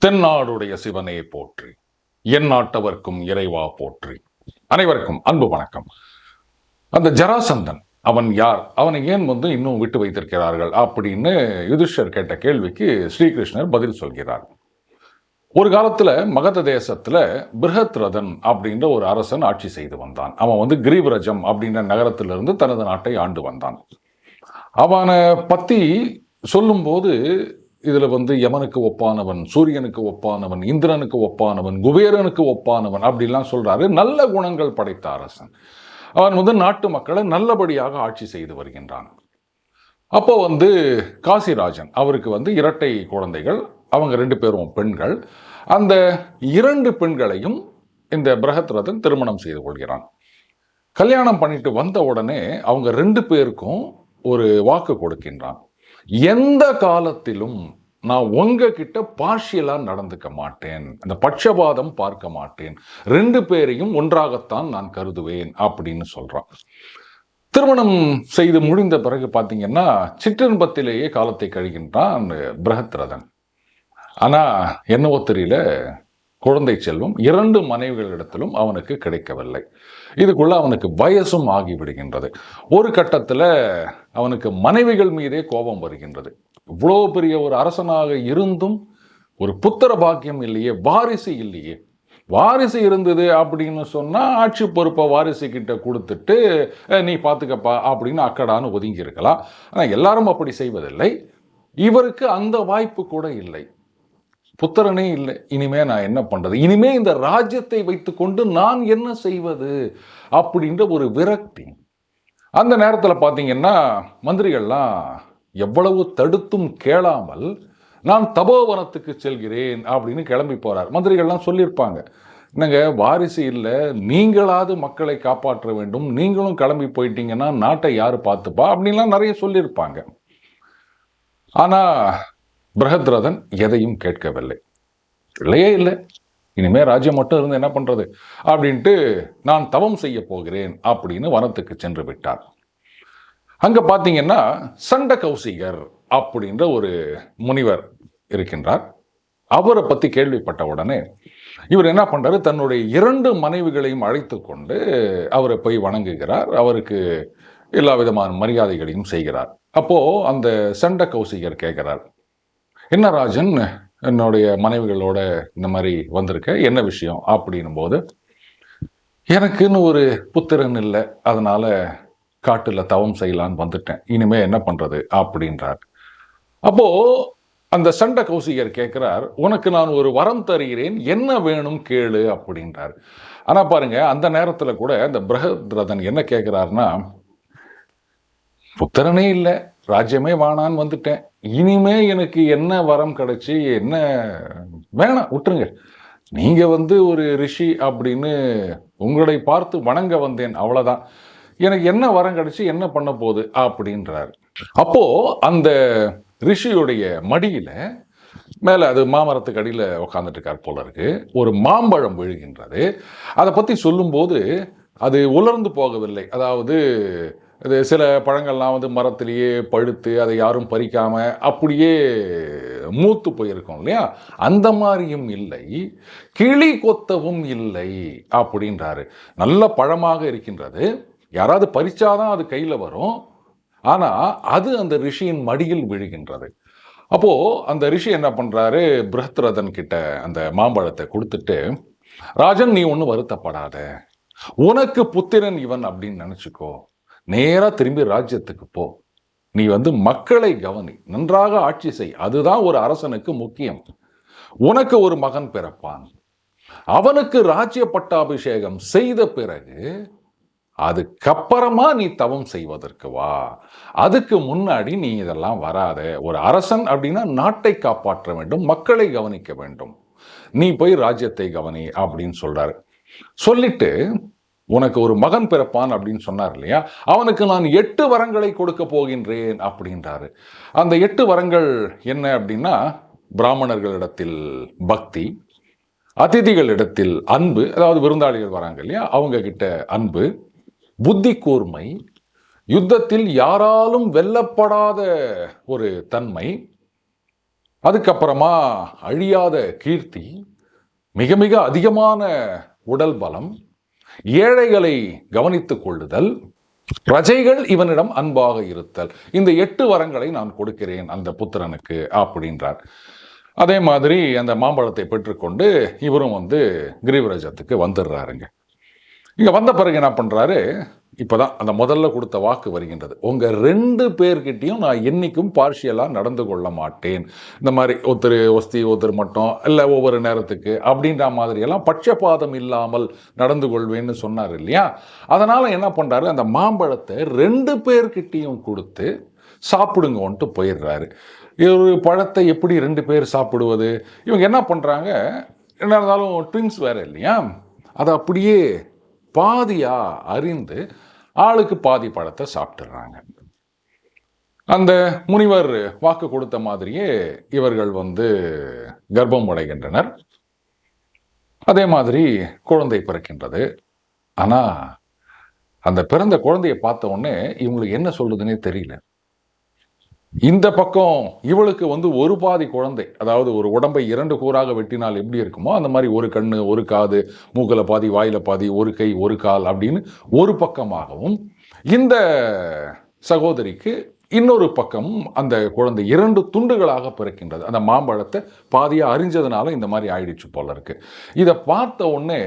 தென்னாடுடைய சிவனே போற்றி, என் நாட்டவர்க்கும் இறைவா போற்றி. அனைவருக்கும் அன்பு வணக்கம். அந்த ஜராசந்தன் அவன் யார், அவனை ஏன் இன்னும் விட்டு வைத்திருக்கிறார்கள் அப்படின்னு யுதிஷ்டர் கேட்ட கேள்விக்கு ஸ்ரீகிருஷ்ணர் பதில் சொல்கிறார். ஒரு காலத்துல மகத தேசத்துல பிருஹத்ரதன் அப்படின்ற ஒரு அரசன் ஆட்சி செய்து வந்தான். அவன் கிரீவரஜம் அப்படின்ற நகரத்திலிருந்து தனது நாட்டை ஆண்டு வந்தான். அவனை பத்தி சொல்லும்போது இதுல யமனுக்கு ஒப்பானவன், சூரியனுக்கு ஒப்பானவன், இந்திரனுக்கு ஒப்பானவன், குபேரனுக்கு ஒப்பானவன் அப்படிலாம் சொல்றாரு. நல்ல குணங்கள் படைத்த அரசன். அவன் நாட்டு மக்களை நல்லபடியாக ஆட்சி செய்து வருகின்றான். அப்போ காசிராஜன் அவருக்கு இரட்டை குழந்தைகள். அவங்க 2 பேரும் பெண்கள். அந்த 2 பெண்களையும் இந்த பிருஹத்ரதன் திருமணம் செய்து கொள்கிறான். கல்யாணம் பண்ணிட்டு வந்த உடனே அவங்க 2 பேருக்கும் ஒரு வாக்கு கொடுக்கின்றான். எந்த காலத்திலும் நான் உங்ககிட்ட பார்ஷியலா நடந்துக்க மாட்டேன், அந்த பட்சபாதம் பார்க்க மாட்டேன், 2 பேரையும் ஒன்றாகத்தான் நான் கருதுவேன் அப்படின்னு சொல்றான். திருமணம் செய்து முடிந்த பிறகு பார்த்தீங்கன்னா சிற்றின்பத்திலேயே காலத்தை கழிகின்றான் பிருஹத்ரதன். ஆனா என்னவோ தெரியல, குழந்தை செல்வம் 2 மனைவிகளிடத்திலும் அவனுக்கு கிடைக்கவில்லை. இதுக்குள்ள அவனுக்கு வயசும் ஆகிவிடுகின்றது. ஒரு கட்டத்தில் அவனுக்கு மனைவிகள் மீதே கோபம் வருகின்றது. இவ்வளோ பெரிய ஒரு அரசனாக இருந்தும் ஒரு புத்திர பாக்கியம் இல்லையே, வாரிசு இல்லையே. வாரிசு இருந்தது அப்படின்னு சொன்னா ஆட்சி பொறுப்பை வாரிசு கிட்ட கொடுத்துட்டு நீ பார்த்துக்கப்பா அப்படின்னு அக்கடான்னு ஒதுங்கி இருக்கலாம். ஆனால் எல்லாரும் அப்படி செய்வதில்லை. இவருக்கு அந்த வாய்ப்பு கூட இல்லை. புத்திரனே இல்லை. இனிமே நான் என்ன பண்றது, இனிமே இந்த ராஜ்யத்தை வைத்துக்கொண்டு நான் என்ன செய்வது அப்படின்ற ஒரு விரக்தி. அந்த நேரத்தில் பார்த்தீங்கன்னா மந்திரிகள்லாம் எவ்வளவு தடுத்தும் கேளாமல் நான் தபோவனத்துக்கு செல்கிறேன் அப்படின்னு கிளம்பி போறார். மந்திரிகள்லாம் சொல்லியிருப்பாங்க, என்னங்க வாரிசு இல்லை, நீங்களாவது மக்களை காப்பாற்ற வேண்டும், நீங்களும் கிளம்பி போயிட்டீங்கன்னா நாட்டை யாரு பார்த்துப்பா அப்படின்லாம் நிறைய சொல்லியிருப்பாங்க. ஆனா பிருஹத்ரதன் எதையும் கேட்கவில்லை. இல்லையே இல்லை, இனிமே ராஜ்யம் மட்டும் இருந்து என்ன பண்றது அப்படின்ட்டு நான் தவம் செய்ய போகிறேன் அப்படின்னு வனத்துக்கு சென்று விட்டார். அங்க பாத்தீங்கன்னா சண்ட கௌசிகர் அப்படின்ற ஒரு முனிவர் இருக்கின்றார். அவரை பத்தி கேள்விப்பட்ட உடனே இவர் என்ன பண்றாரு, தன்னுடைய 2 மனைவிகளையும் அழைத்து கொண்டு அவரை போய் வணங்குகிறார். அவருக்கு எல்லா விதமான மரியாதைகளையும் செய்கிறார். அப்போ அந்த சண்ட கௌசிகர் கேட்கிறார், என்ன ராஜன், என்னுடைய மனைவிகளோட இந்த மாதிரி வந்திருக்க, என்ன விஷயம் அப்படின்னும் போது, எனக்குன்னு ஒரு புத்திரன் இல்லை, அதனால காட்டுல தவம் செய்யலான்னு வந்துட்டேன், இனிமே என்ன பண்றது அப்படின்றார். அப்போ அந்த சண்ட கௌசிகர் கேட்கிறார், உனக்கு நான் ஒரு வரம் தருகிறேன், என்ன வேணும் கேளு அப்படின்றார். ஆனா பாருங்க, அந்த நேரத்துல கூட அந்த பிருஹத்ரதன் என்ன கேட்கிறாருன்னா, புத்திரனே இல்லை, ராஜ்யமே வானான்னு வந்துட்டேன், இனிமே எனக்கு என்ன வரம் கிடைச்சி என்ன வேணாம், விட்டுருங்க, நீங்க ஒரு ரிஷி அப்படின்னு உங்களை பார்த்து வணங்க வந்தேன், அவ்வளவுதான், எனக்கு என்ன வரம் கிடைச்சி என்ன பண்ண போகுது அப்படின்றார். அப்போ அந்த ரிஷியுடைய மடியில மேல, அது மாமரத்துக்கு அடியில் உட்காந்துட்டு இருக்கார் போல இருக்கு, ஒரு மாம்பழம் விழுகின்றது. அதை பத்தி சொல்லும்போது அது உலர்ந்து போகவில்லை. அதாவது இது சில பழங்கள்லாம் மரத்திலேயே பழுத்து அதை யாரும் பறிக்காம அப்படியே மூத்து போயிருக்கோம் இல்லையா, அந்த மாதிரியும் இல்லை, கிளி கொத்தவும் இல்லை அப்படின்றாரு. நல்ல பழமாக இருக்கின்றது, யாராவது பறிச்சாதான் அது கையில வரும், ஆனா அது அந்த ரிஷியின் மடியில் விழுகின்றது. அப்போ அந்த ரிஷி என்ன பண்றாரு, பிருஹத்ரதன் கிட்ட அந்த மாம்பழத்தை கொடுத்துட்டு, ராஜன் நீ ஒன்றும் வருத்தப்படாத, உனக்கு புத்திரன் இவன் அப்படின்னு நினைச்சுக்கோ, நேரா திரும்பி ராஜ்யத்துக்கு போ, நீ மக்களை கவனி, நன்றாக ஆட்சி செய், அதுதான் ஒரு அரசனுக்கு முக்கியம். உனக்கு ஒரு மகன் பிறப்பான், அவனுக்கு ராஜ்ய பட்டாபிஷேகம் செய்த பிறகு அதுக்கப்புறமா நீ தவம் செய்வதற்கு வா, அதுக்கு முன்னாடி நீ இதெல்லாம் வராத. ஒரு அரசன் அப்படின்னா நாட்டை காப்பாற்ற வேண்டும், மக்களை கவனிக்க வேண்டும், நீ போய் ராஜ்யத்தை கவனி அப்படின்னு சொல்றாரு. சொல்லிட்டு உனக்கு ஒரு மகன் பிறப்பான் அப்படின்னு சொன்னார் இல்லையா, அவனுக்கு நான் 8 வரங்களை கொடுக்க போகின்றேன் அப்படின்றாரு. அந்த 8 வரங்கள் என்ன அப்படின்னா, பிராமணர்களிடத்தில் பக்தி, அதிதிகளிடத்தில் அன்பு, அதாவது விருந்தாளிகள் வராங்க இல்லையா அவங்க கிட்ட அன்பு, புத்தி கூர்மை, யுத்தத்தில் யாராலும் வெல்லப்படாத ஒரு தன்மை, அதுக்கப்புறமா அழியாத கீர்த்தி, மிக மிக அதிகமான உடல் பலம், ஏழைகளை கவனித்துக் கொள்ளுதல், பிரஜைகள் இவனிடம் அன்பாக இருத்தல், இந்த 8 வரங்களை நான் கொடுக்கிறேன் அந்த புத்திரனுக்கு அப்படின்றார். அதே மாதிரி அந்த மாம்பழத்தை பெற்றுக்கொண்டு இவரும் கிரீவராஜத்துக்கு வந்துடுறாருங்க. இங்க வந்த பிறகு என்ன பண்றாரு, இப்பதான் அந்த முதல்ல கொடுத்த வாக்கு வருகின்றது. உங்க 2 பேர்கிட்டையும் நான் என்னைக்கும் பார்ஷியலா நடந்து கொள்ள மாட்டேன். இந்த மாதிரி ஒருத்தர் மட்டும் இல்லை ஒவ்வொரு நேரத்துக்கு அப்படின்ற மாதிரி எல்லாம் பட்சபாதம் இல்லாமல் நடந்து கொள்வேன்னு சொன்னார் இல்லையா. அதனால என்ன பண்றாரு, அந்த மாம்பழத்தை 2 பேர்கிட்டையும் கொடுத்து சாப்பிடுங்கன்ட்டு போயிடுறாரு. ஒரு பழத்தை எப்படி 2 பேர் சாப்பிடுவது? இவங்க என்ன பண்றாங்க, என்ன இருந்தாலும் ட்வின்ஸ் வேற இல்லையா, அதை அப்படியே பாதியா அறிந்து ஆளுக்கு பாதி பழத்தை சாப்பிட்டுறாங்க. அந்த முனிவர் வாக்கு கொடுத்த மாதிரியே இவர்கள் கர்ப்பம் அடைகின்றனர். அதே மாதிரி குழந்தை பிறக்கின்றது. ஆனா அந்த பிறந்த குழந்தையை பார்த்த உடனே இவங்களுக்கு என்ன சொல்றதுன்னே தெரியல. இந்த பக்கம் இவளுக்கு ஒரு பாதி குழந்தை, அதாவது ஒரு உடம்பை 2 கூறாக வெட்டினால் எப்படி இருக்குமோ அந்த மாதிரி ஒரு கண்ணு, ஒரு காது, மூக்கில் பாதி, வாயில பாதி, ஒரு கை, ஒரு கால் அப்படின்னு ஒரு பக்கமாகவும், இந்த சகோதரிக்கு இன்னொரு பக்கம் அந்த குழந்தை 2 துண்டுகளாக பிறக்கின்றது. அந்த மாம்பழத்தை பாதியா அறிஞ்சதுனால இந்த மாதிரி ஆயிடுச்சு போல இருக்கு. இதை பார்த்த உடனே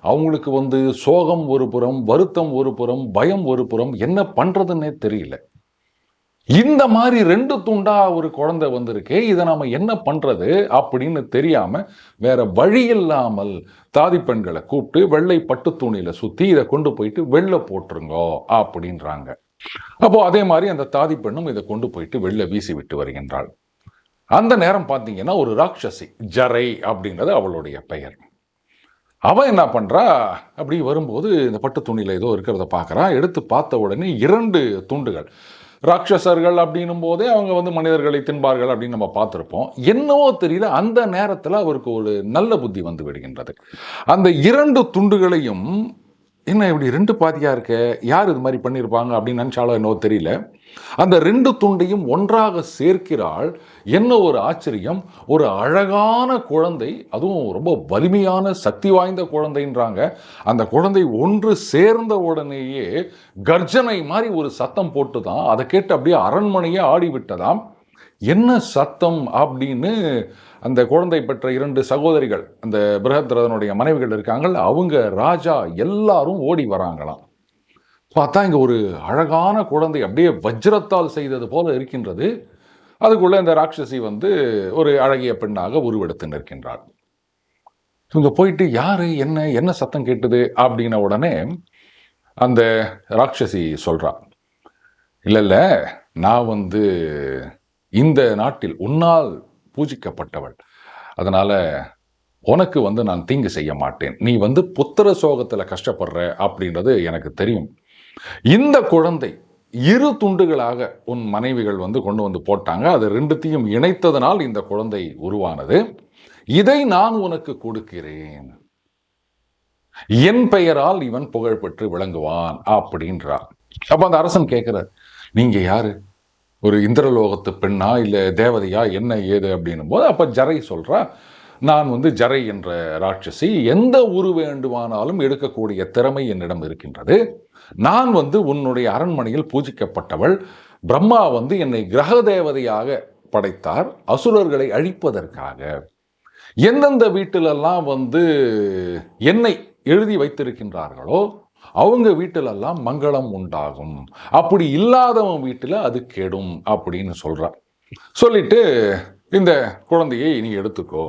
அவங்களுக்கு சோகம் ஒரு புறம், வருத்தம் ஒரு புறம், பயம் ஒரு புறம், என்ன பண்றதுன்னே தெரியல. இந்த மாதிரி 2 துண்டா ஒரு குழந்தை வந்திருக்கே, இதை நாம என்ன பண்றது அப்படின்னு தெரியாம வேற வழி இல்லாமல் தாதி பெண்களை கூப்பிட்டு வெள்ளை பட்டு துணியில சுத்தி இதை கொண்டு போயிட்டு வெளில போட்டுருங்கோ அப்படின்றாங்க. அப்போ அதே மாதிரி அந்த தாதி பெண்ணும் இதை கொண்டு போயிட்டு வெளில வீசி விட்டு வருகின்றாள். அந்த நேரம் பார்த்தீங்கன்னா ஒரு ராட்சசி, ஜரை அப்படின்றது அவளுடைய பெயர். அவன் என்ன பண்றா, அப்படி வரும்போது இந்த பட்டு துணியில ஏதோ இருக்கிறத பார்க்கறா. எடுத்து பார்த்த உடனே 2 துண்டுகள். ராட்சசர்கள் அப்படின்னும் போதே அவங்க மனிதர்களை தின்பார்கள் அப்படின்னு நம்ம பார்த்துருப்போம். என்னவோ தெரியல, அந்த நேரத்தில் அவருக்கு ஒரு நல்ல புத்தி விடுகின்றது. அந்த 2 துண்டுகளையும் என்ன இப்படி 2 பாதியா இருக்க, யார் இது மாதிரி பண்ணியிருப்பாங்க அப்படின்னு நினைச்சாலும் என்னவோ தெரியல, அந்த 2 துண்டையும் ஒன்றாக சேர்க்கிறாள். என்ன ஒரு ஆச்சரியம், ஒரு அழகான குழந்தை, அதுவும் ரொம்ப வலிமையான சக்தி வாய்ந்த குழந்தைன்றாங்க. அந்த குழந்தை ஒன்று சேர்ந்த உடனேயே கர்ஜனை மாதிரி ஒரு சத்தம் போட்டுதான், அதை கேட்டு அப்படியே அரண்மனையே ஆடிவிட்டதாம். என்ன சத்தம் அப்படின்னு அந்த குழந்தை பெற்ற 2 சகோதரிகள், அந்த பிருஹத்ரதனுடைய மனைவிகள் இருக்காங்க, அவங்க ராஜா எல்லாரும் ஓடி வராங்களாம். பார்த்தா இங்க ஒரு அழகான குழந்தை அப்படியே வஜ்ரத்தால் செய்தது போல இருக்கின்றது. அதுக்குள்ள இந்த ராட்சசி ஒரு அழகிய பெண்ணாக உருவெடுத்து நிற்கின்றாள். இவங்க போயிட்டு யாரு, என்ன என்ன சத்தம் கேட்டது அப்படின்ன உடனே அந்த ராட்சசி சொல்றா, இல்ல நான் இந்த நாட்டில் உன்னால் பூஜிக்கப்பட்டவள், அதனால உனக்கு நான் தீங்கு செய்ய மாட்டேன். நீ புத்திர சோகத்துல கஷ்டப்படுற அப்படின்றது எனக்கு தெரியும். இந்த குழந்தை 2 துண்டுகளாக உன் மனைவிகள் கொண்டு போட்டாங்க. அது 2த்தையும் இணைத்ததனால் இந்த குழந்தை உருவானது. இதை நான் உனக்கு கொடுக்கிறேன். என் பெயரால் இவன் புகழ் பெற்று விளங்குவான் அப்படின்றார். அப்ப அந்த அரசன் கேட்கிறார், நீங்க யாரு, ஒரு இந்திரலோகத்து பெண்ணா இல்ல தேவதையா, என்ன ஏது அப்படின்னும் போது அப்ப ஜரை சொல்றா, நான் ஜரை என்ற ராட்சசி, எந்த உரு வேண்டுமானாலும் எடுக்கக்கூடிய திறமை என்னிடம் இருக்கின்றது. நான் உன்னுடைய அரண்மனையில் பூஜிக்கப்பட்டவள். பிரம்மா என்னை கிரக தேவதையாக படைத்தார் அசுரர்களை அழிப்பதற்காக. எந்தெந்த வீட்டிலெல்லாம் என்னை எழுதி வைத்திருக்கின்றார்களோ அவங்க வீட்டிலெல்லாம் மங்களம் உண்டாகும், அப்படி இல்லாதவன் வீட்டில் அது கெடும் அப்படின்னு சொல்றார். சொல்லிட்டு இந்த குழந்தையை நீ எடுத்துக்கோ,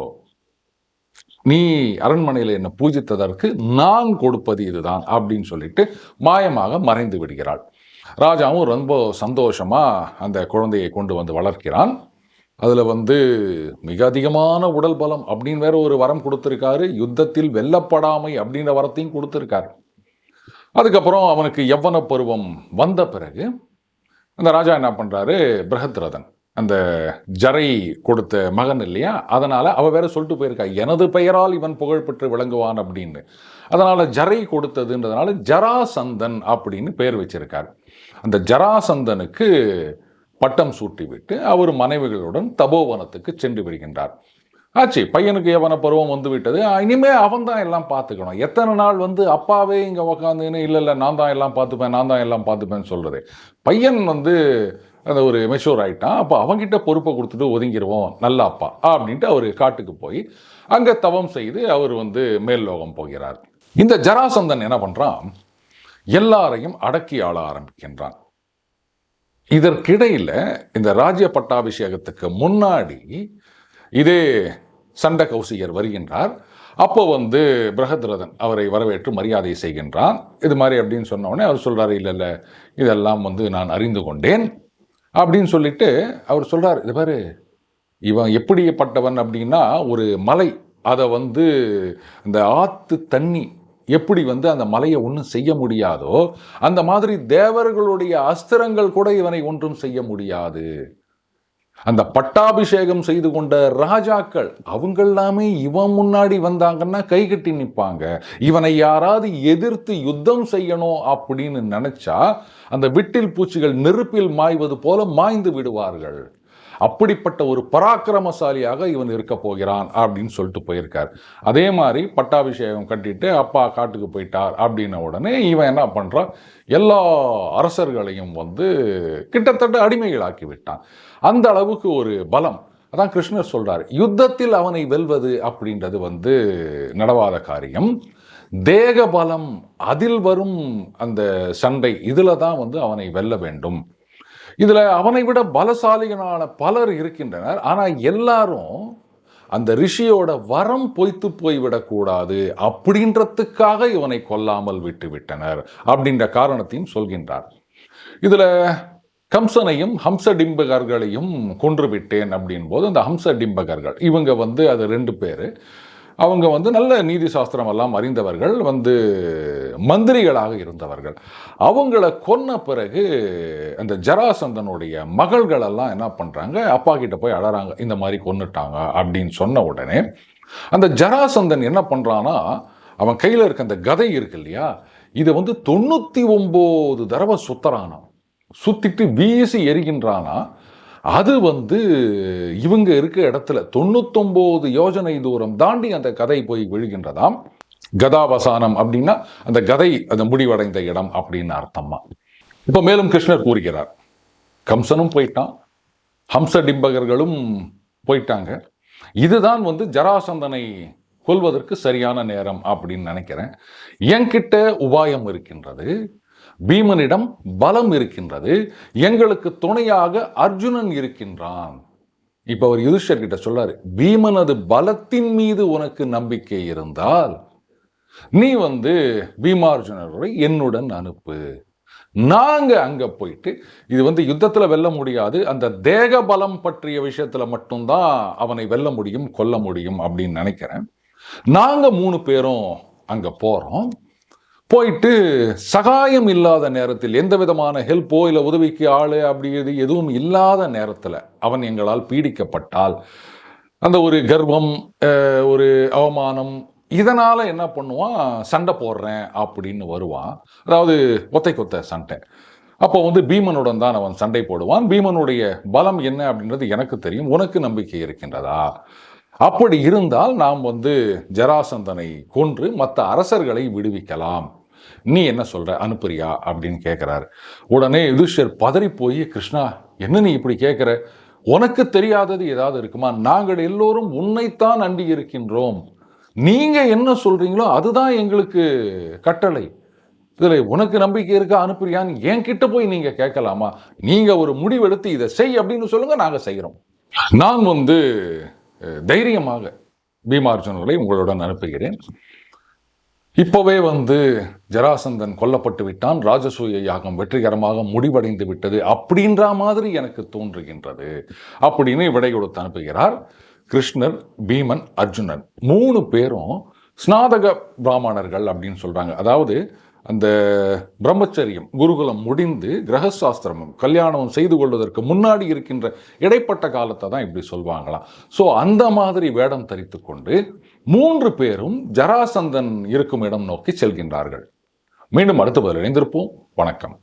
நீ அரண்மனையில் என்ன பூஜித்ததற்கு நான் கொடுப்பது இதுதான் அப்படின்னு சொல்லிட்டு மாயமாக மறைந்து விடுகிறாள். ராஜாவும் ரொம்ப சந்தோஷமா அந்த குழந்தையை கொண்டு வளர்க்கிறான். அதுல மிக அதிகமான உடல் பலம் அப்படின்னு வேற ஒரு வரம் கொடுத்திருக்காரு. யுத்தத்தில் வெல்லப்படாமை அப்படின்ற வரத்தையும் கொடுத்திருக்காரு. அதுக்கப்புறம் அவனுக்கு யவ்வன பருவம் வந்த பிறகு அந்த ராஜா என்ன பண்றாரு, பிருஹத்ரதன் அந்த ஜரை கொடுத்த மகன் இல்லையா, அதனால அவ வேற சொல்லிட்டு போயிருக்கா, எனது பெயரால் இவன் புகழ் பெற்று விளங்குவான் அப்படின்னு. அதனால ஜரை கொடுத்ததுன்றதுனால ஜராசந்தன் அப்படின்னு பெயர் வச்சிருக்காரு. அந்த ஜராசந்தனுக்கு பட்டம் சூட்டிவிட்டு அவர் மனைவிகளுடன் தபோவனத்துக்கு சென்று விடுகின்றார். ஆச்சு, பையனுக்கு யவன பருவம் வந்து விட்டது. இனிமே அவன் தான் எல்லாம் பார்த்துக்கணும். எத்தனை நாள் வந்து அப்பாவே இங்கே உக்காந்துன்னு இல்லை நான் தான் எல்லாம் பார்த்துப்பேன்னு சொல்றது. பையன் வந்து அந்த ஒரு மெச்சூர் ஆகிட்டான். அப்போ அவங்கிட்ட பொறுப்பை கொடுத்துட்டு ஒதுங்கிடுவோம், நல்ல அப்பா அப்படின்ட்டு அவர் காட்டுக்கு போய் அங்கே தவம் செய்து அவர் வந்து மேல் லோகம் போகிறார். இந்த ஜராசந்தன் என்ன பண்ணுறான், எல்லாரையும் அடக்கி ஆள ஆரம்பிக்கின்றான். இதற்கிடையில் இந்த ராஜ்ய பட்டாபிஷேகத்துக்கு முன்னாடி இதே சண்ட கௌசிகர் வருகின்றார். அப்போ வந்து பிரகத்ரதன் அவரை வரவேற்று மரியாதை செய்கின்றான். இது மாதிரி அப்படின்னு சொன்ன உடனே அவர் சொல்கிறாரு, இல்லை இதெல்லாம் வந்து நான் அறிந்து கொண்டேன் அப்படின்னு சொல்லிட்டு அவர் சொல்கிறார், இது பாரு இவன் எப்படிப்பட்டவன் அப்படின்னா, ஒரு மலை அதை வந்து இந்த ஆற்று தண்ணி எப்படி வந்து அந்த மலையை ஒன்றும் செய்ய முடியாதோ அந்த மாதிரி தேவர்களுடைய அஸ்திரங்கள் கூட இவனை ஒன்றும் செய்ய முடியாது. அந்த பட்டாபிஷேகம் செய்து கொண்ட ராஜாக்கள் அவங்க எல்லாமே இவன் முன்னாடி வந்தாங்கன்னா கை கட்டி நிற்பாங்க. இவனை யாராவது எதிர்த்து யுத்தம் செய்யணும் அப்படின்னு நினைச்சா அந்த விட்டில் பூச்சிகள் நெருப்பில் மாய்வது போல மாய்ந்து விடுவார்கள். அப்படிப்பட்ட ஒரு பராக்கிரமசாலியாக இவன் இருக்க போகிறான் அப்படின்னு சொல்லிட்டு போயிருக்கார். அதே மாதிரி பட்டாபிஷேகம் கட்டிட்டு அப்பா காட்டுக்கு போயிட்டார் அப்படின்ன உடனே இவன் என்ன பண்றான், எல்லா அரசர்களையும் வந்து கிட்டத்தட்ட அடிமைகளாக்கி விட்டான். அந்த அளவுக்கு ஒரு பலம். அதான் கிருஷ்ணர் சொல்றார், யுத்தத்தில் அவனை வெல்வது அப்படின்றது வந்து நடவாத காரியம். தேக பலம், அதில் வரும் அந்த சண்டை, இதுல தான் வந்து அவனை வெல்ல வேண்டும். இதுல அவனை விட பலசாலிகளான பலர் இருக்கின்றனர். ஆனா எல்லாரும் அந்த ரிஷியோட வரம் பொய்த்து போய்விடக்கூடாது அப்படின்றதுக்காக இவனை கொல்லாமல் விட்டு விட்டனர் அப்படின்ற காரணத்தையும் சொல்கின்றார். இதுல கம்சனையும் ஹம்சடிம்பகர்களையும் கொன்று விட்டேன் அப்படின் போது அந்த ஹம்சடிம்பகர்கள் இவங்க வந்து அது 2 பேர். அவங்க வந்து நல்ல நீதி சாஸ்திரம் எல்லாம் அறிந்தவர்கள், வந்து மந்திரிகளாக இருந்தவர்கள். அவங்கள கொன்ன பிறகு அந்த ஜராசந்தனுடைய மகள்கள் எல்லாம் என்ன பண்றாங்க, அப்பா கிட்ட போய் அழறாங்க, இந்த மாதிரி கொன்னுட்டாங்க அப்படின்னு சொன்ன உடனே அந்த ஜராசந்தன் என்ன பண்றானா, அவன் கையில இருக்க அந்த கதை இருக்கு இல்லையா, இதை வந்து 99 தடவை சுத்தறானா, சுத்திட்டு வீசி எரிகின்றானா. அது வந்து இவங்க இருக்க இடத்துல 99 யோஜனை தூரம் தாண்டி அந்த கதை போய் விழுகின்றதாம். கதாவசானம் அப்படின்னா அந்த கதை அந்த முடிவடைந்த இடம் அப்படின்னு அர்த்தமா. இப்ப மேலும் கிருஷ்ணர் கூறுகிறார், கம்சனும் போயிட்டான், ஹம்சடிம்பகர்களும் போயிட்டாங்க. இதுதான் வந்து ஜராசந்தனை கொல்வதற்கு சரியான நேரம் அப்படின்னு நினைக்கிறேன். என்கிட்ட உபாயம் இருக்கின்றது, பீமனிடம் பலம் இருக்கின்றது, எங்களுக்கு துணையாக அர்ஜுனன் இருக்கின்றான். இப்ப அவர் யுதிஷ்டர் கிட்ட சொல்றாரு, பீமனது பலத்தின் மீது உனக்கு நம்பிக்கை இருந்தால் நீ வந்து பீமார்ஜுனரை என்னுடன் அனுப்பு, நாங்க அங்க போயிட்டு இது வந்து யுத்தத்துல வெல்ல முடியாது, அந்த தேக பலம் பற்றிய விஷயத்துல மட்டும்தான் அவனை வெல்ல முடியும், கொல்ல முடியும் அப்படின்னு நினைக்கிறேன். நாங்க 3 பேரும் அங்க போறோம். போயிட்டு சகாயம் இல்லாத நேரத்தில், எந்த விதமான ஹெல்ப்போ இல்லை உதவிக்கு ஆளு அப்படி எதுவும் இல்லாத நேரத்தில் அவன் எங்களால் பீடிக்கப்பட்டால் அந்த ஒரு கர்வம், ஒரு அவமானம், இதனால என்ன பண்ணுவான், சண்டை போடுறேன் அப்படின்னு வருவான். அதாவது கொத்த சண்டை. அப்போ வந்து பீமனுடன் தான் அவன் சண்டை போடுவான். பீமனுடைய பலம் என்ன அப்படின்றது எனக்கு தெரியும், உனக்கு நம்பிக்கை இருக்கின்றதா? அப்படி இருந்தால் நாம் வந்து ஜராசந்தனை கொன்று மற்ற அரசர்களை விடுவிக்கலாம், நீ என்ன சொல்ற, அனுப்புறியா அப்படின்னு கேட்கிறாரு. உடனே யுதிஷ்டர் பதறி போய், கிருஷ்ணா என்ன நீ இப்படி கேட்கிற, உனக்கு தெரியாதது ஏதாவது இருக்குமா? நாங்கள் எல்லோரும் உன்னைத்தான் அண்டி இருக்கின்றோம், நீங்க என்ன சொல்றீங்களோ அதுதான் எங்களுக்கு கட்டளை, இதுல உனக்கு நம்பிக்கை இருக்கா, அனுப்புறியான்னு என்கிட்ட போய் நீங்க கேட்கலாமா? நீங்க ஒரு முடிவெடுத்து இதை செய் அப்படின்னு சொல்லுங்க, நாங்க செய்யறோம். நான் வந்து தைரியமாக பீமார்ஜுனர்களை உங்களுடன் அனுப்புகிறேன். இப்போவே வந்து ஜராசந்தன் கொல்லப்பட்டு விட்டான், ராஜசூய யாகம் வெற்றிகரமாக முடிவடைந்து விட்டது அப்படின்ற மாதிரி எனக்கு தோன்றுகின்றது அப்படின்னு விடை கொடுத்து அனுப்புகிறார். கிருஷ்ணர், பீமன், அர்ஜுனன் 3 பேரும் ஸ்நாதக பிராமணர்கள் அப்படின்னு சொல்றாங்க. அதாவது அந்த பிரம்மச்சரியம் குருகுலம் முடிந்து கிரகசாஸ்திரமும் கல்யாணம் செய்து கொள்வதற்கு முன்னாடி இருக்கின்ற இடைப்பட்ட காலத்தை தான் இப்படி சொல்வாங்களாம். ஸோ அந்த மாதிரி வேடம் தரித்து கொண்டு 3 பேரும் ஜராசந்தன் இருக்கும் இடம் நோக்கி செல்கின்றார்கள். மீண்டும் அடுத்த பதில் இணைந்திருப்போம். வணக்கம்.